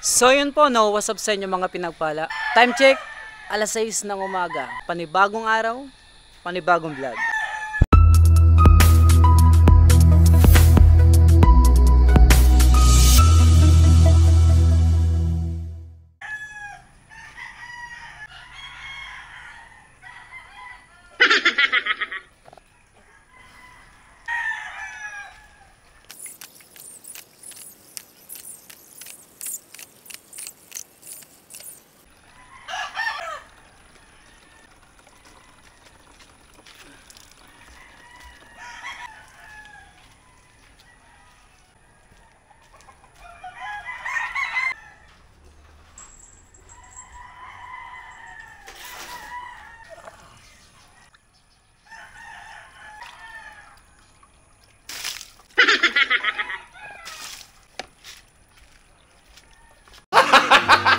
So yun po, no, what's up sa inyo mga pinagpala. Time check, alas 6 ng umaga. Panibagong araw, panibagong vlog.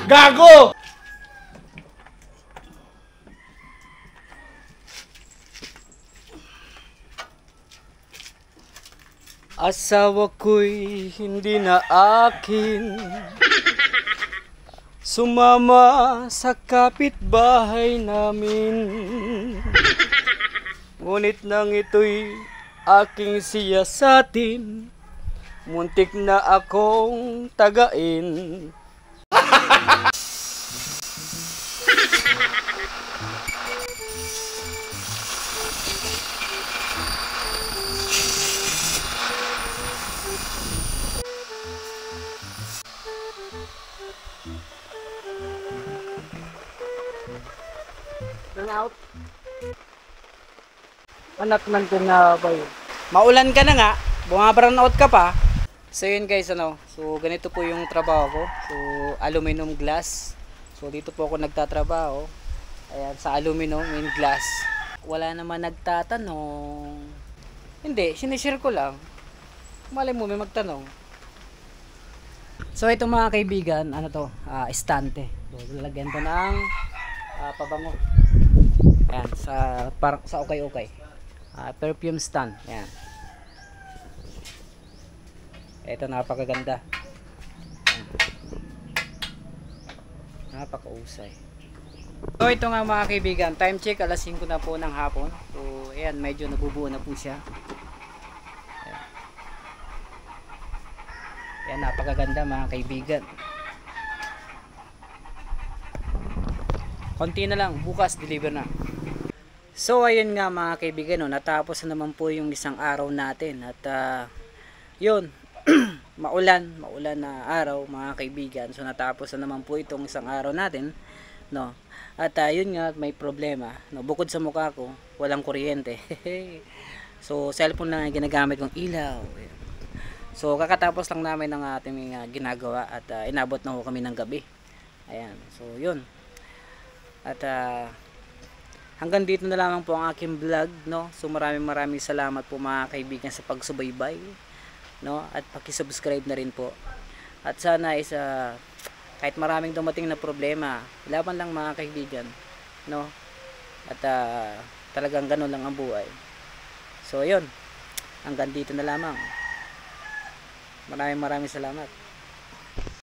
Gago! Asawa ko'y hindi na akin, sumama sa kapitbahay namin. Ngunit nang ito'y aking siyasatin, muntik na akong tagain. Out. Anak ng tinapay. Maulan ka na nga, bumabrown out ka pa. So yun guys, so ganito po yung trabaho ko. So aluminum glass. So dito po ako nagtatrabaho. Ayan, sa aluminum and glass. Wala naman nagtatanong. Hindi, sinishare ko lang. Malay mo may magtanong. So ito mga kaibigan, estante. So lalagyan to ng pabango. Ayan, sa okay-okay. Perfume stand. Ayan. Ito napakaganda. Napakausay. So ito nga mga kaibigan, time check alas 5 na po ng hapon. So ayan, medyo nabubuo na po siya. Ayan, ayan napakaganda mga kaibigan. Konti na lang, bukas deliver na. So ayun nga mga kaibigan, natapos na naman po yung isang araw natin. At yun, maulan na araw mga kaibigan. So natapos na naman po itong isang araw natin, no. At yun nga, may problema, no. Bukod sa mukha ko, walang kuryente. So cellphone lang ang ginagamit kong ilaw. So kakatapos lang namin ng ating ginagawa at inabot na ho kami ng gabi. Ayan, so yun. At hanggang dito na lamang po ang aking vlog, no. So maraming salamat po mga kaibigan sa pagsubaybay, no, at paki-subscribe na rin po. At sana kahit maraming dumating na problema, laban lang mga kaibigan, no. At talagang ganun lang ang buhay. So yun, hanggang dito na lamang. Maraming salamat.